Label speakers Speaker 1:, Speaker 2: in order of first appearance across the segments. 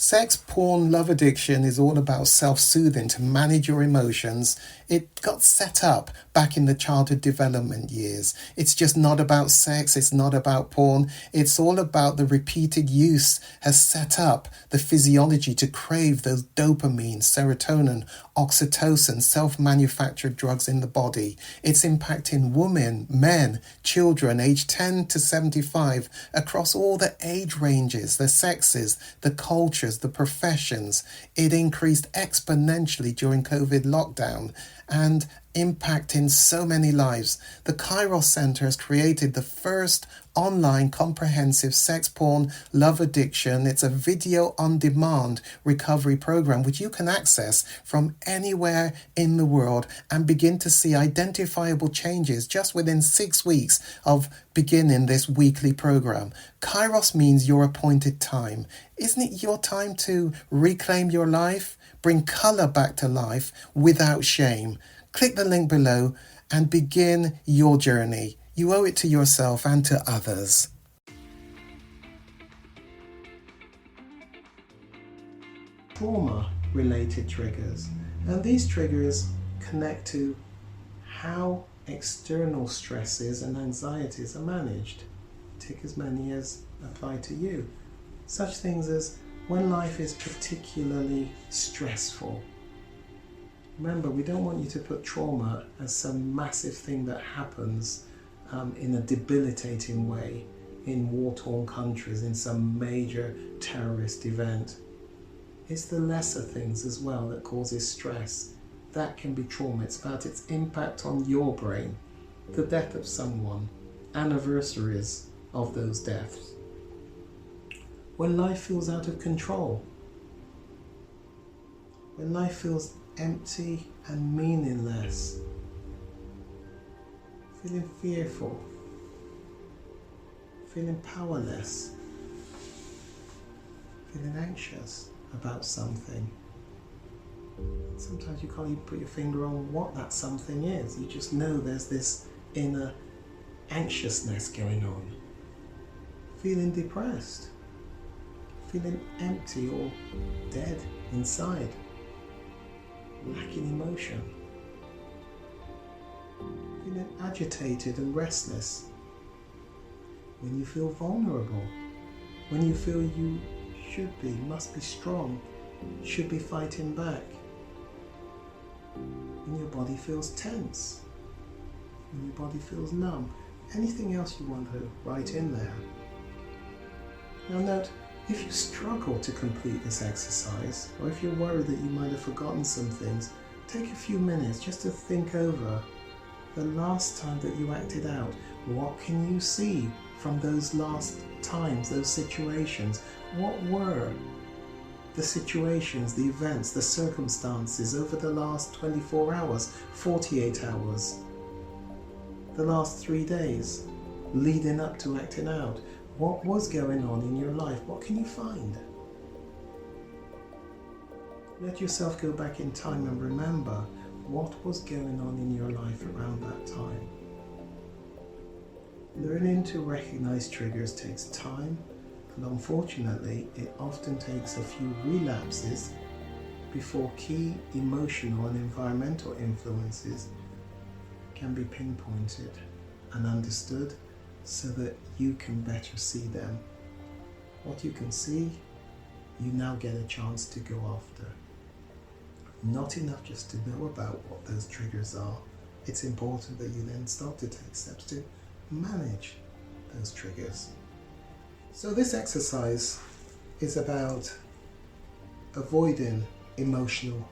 Speaker 1: Sex, porn, love addiction is all about self-soothing to manage your emotions. It got set up back in the childhood development years. It's just not about sex, it's not about porn. It's all about the repeated use has set up the physiology to crave those dopamine, serotonin, oxytocin, self-manufactured drugs in the body. It's impacting women, men, children aged 10 to 75 across all the age ranges, the sexes, the cultures, the professions. It increased exponentially during COVID lockdown and impacting so many lives. The Kairos Center has created the first online comprehensive sex, porn, love addiction. It's a video on demand recovery program which you can access from anywhere in the world and begin to see identifiable changes just within 6 weeks of beginning this weekly program. Kairos means your appointed time. Isn't it your time to reclaim your life? Bring colour back to life without shame. Click the link below and begin your journey. You owe it to yourself and to others. Trauma-related triggers. And these triggers connect to how external stresses and anxieties are managed. Take as many as apply to you. Such things as when life is particularly stressful. Remember, we don't want you to put trauma as some massive thing that happens in a debilitating way in war-torn countries, in some major terrorist event. It's the lesser things as well that causes stress. That can be trauma. It's about its impact on your brain. The death of someone, anniversaries of those deaths. When life feels out of control. When life feels empty and meaningless. Feeling fearful, feeling powerless, feeling anxious about something. Sometimes you can't even put your finger on what that something is. You just know there's this inner anxiousness going on. Feeling depressed, feeling empty or dead inside, lacking emotion. Feeling agitated and restless, when you feel vulnerable, when you feel you should be, must be strong, should be fighting back, when your body feels tense, when your body feels numb, anything else you want to write in there. Now note, if you struggle to complete this exercise, or if you're worried that you might have forgotten some things, take a few minutes just to think over the last time that you acted out. What can you see from those last times, those situations? What were the situations, the events, the circumstances over the last 24 hours, 48 hours, the last 3 days leading up to acting out? What was going on in your life? What can you find? Let yourself go back in time and remember what was going on in your life around that time. Learning to recognize triggers takes time, and unfortunately, it often takes a few relapses before key emotional and environmental influences can be pinpointed and understood so that you can better see them. What you can see, you now get a chance to go after. Not enough just to know about what those triggers are. It's important that you then start to take steps to manage those triggers. So this exercise is about avoiding emotional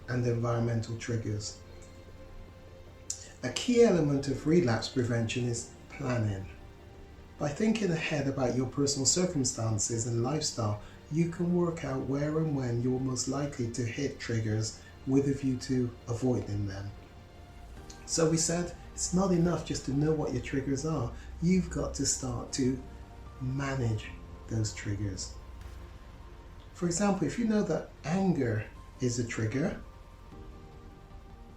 Speaker 1: and environmental triggers. A key element of relapse prevention is planning. By thinking ahead about your personal circumstances and lifestyle, you can work out where and when you're most likely to hit triggers with a view to avoiding them. So we said it's not enough just to know what your triggers are. You've got to start to manage those triggers. For example, if you know that anger is a trigger,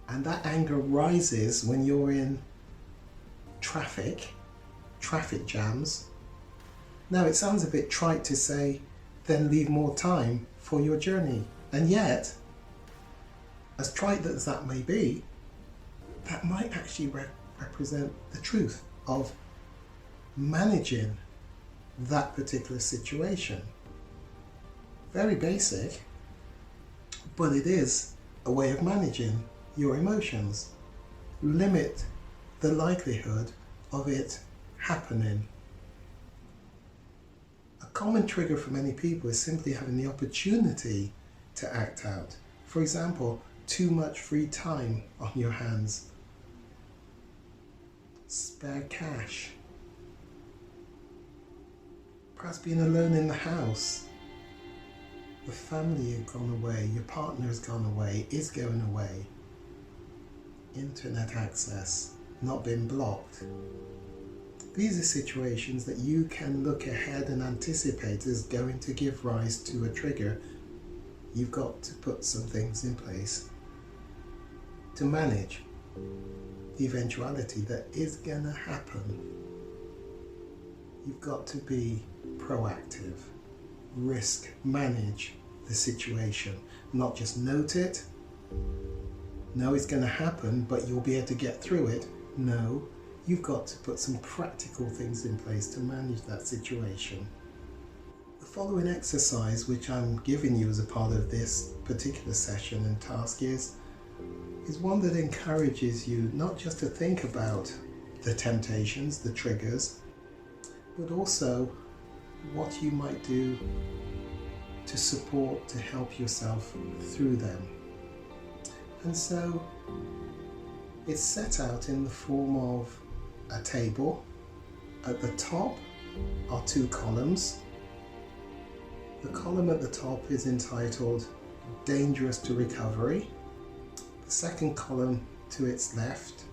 Speaker 1: and that anger rises when you're in traffic jams. Now it sounds a bit trite to say then leave more time for your journey. And yet, as trite as that may be, that might actually represent the truth of managing that particular situation. Very basic, but it is a way of managing your emotions. Limit the likelihood of it happening. A common trigger for many people is simply having the opportunity to act out. For example, too much free time on your hands, spare cash, perhaps being alone in the house, the family has gone away, your partner has gone away, is going away, internet access not been blocked. These are situations that you can look ahead and anticipate is going to give rise to a trigger. You've got to put some things in place to manage the eventuality that is going to happen. You've got to be proactive, risk manage the situation, not just note it. No, it's going to happen, but you'll be able to get through it. No, you've got to put some practical things in place to manage that situation. The following exercise, which I'm giving you as a part of this particular session and task, is one that encourages you not just to think about the temptations, the triggers, but also what you might do to support, to help yourself through them. And so it's set out in the form of a table. At the top are two columns. The column at the top is entitled Dangerous to Recovery. The second column to its left,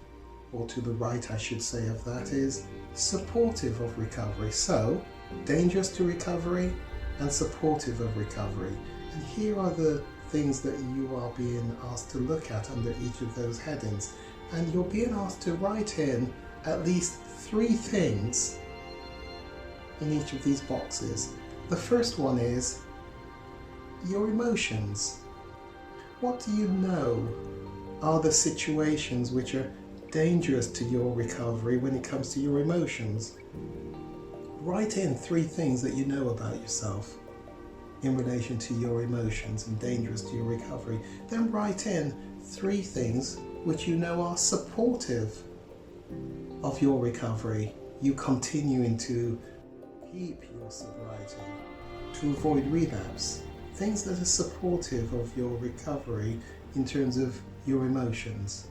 Speaker 1: or to the right I should say of that, is Supportive of Recovery. So, dangerous to recovery and supportive of recovery. And here are the things that you are being asked to look at under each of those headings. And you're being asked to write in at least 3 things in each of these boxes. The first one is your emotions. What do you know are the situations which are dangerous to your recovery when it comes to your emotions? Write in 3 things that you know about yourself in relation to your emotions and dangerous to your recovery. Then write in 3 things which you know are supportive of your recovery, you continuing to keep your sobriety, to avoid relapse. Things that are supportive of your recovery in terms of your emotions.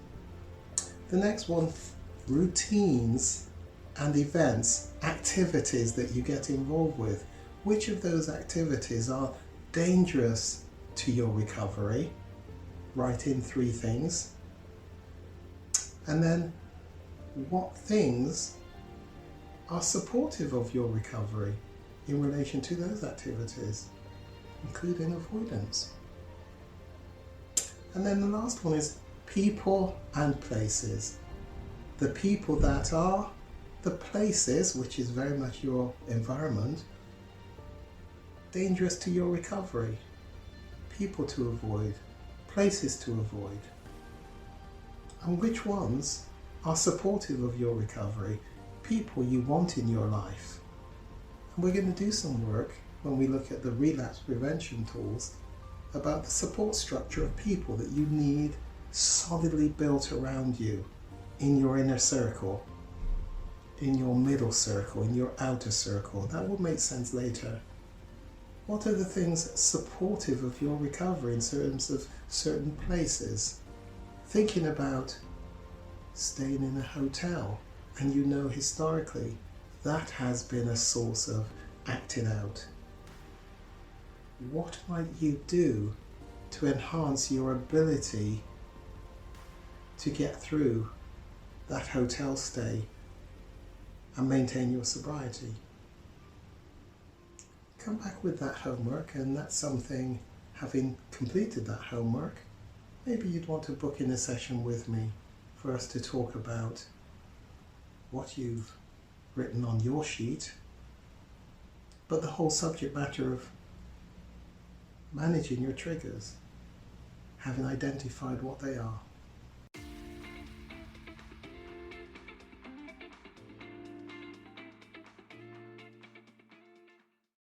Speaker 1: The next one, routines and events, activities that you get involved with. Which of those activities are dangerous to your recovery? Write in 3 things. And then, what things are supportive of your recovery in relation to those activities, including avoidance? And then the last one is people and places. The people that are, the places, which is very much your environment, dangerous to your recovery. People to avoid, places to avoid. And which ones are supportive of your recovery, people you want in your life. And we're going to do some work when we look at the relapse prevention tools about the support structure of people that you need solidly built around you in your inner circle, in your middle circle, in your outer circle. That will make sense later. What are the things supportive of your recovery in terms of certain places? Thinking about staying in a hotel, and you know historically that has been a source of acting out. What might you do to enhance your ability to get through that hotel stay and maintain your sobriety? Come back with that homework, and that's something, having completed that homework, maybe you'd want to book in a session with me for us to talk about what you've written on your sheet, but the whole subject matter of managing your triggers, having identified what they are.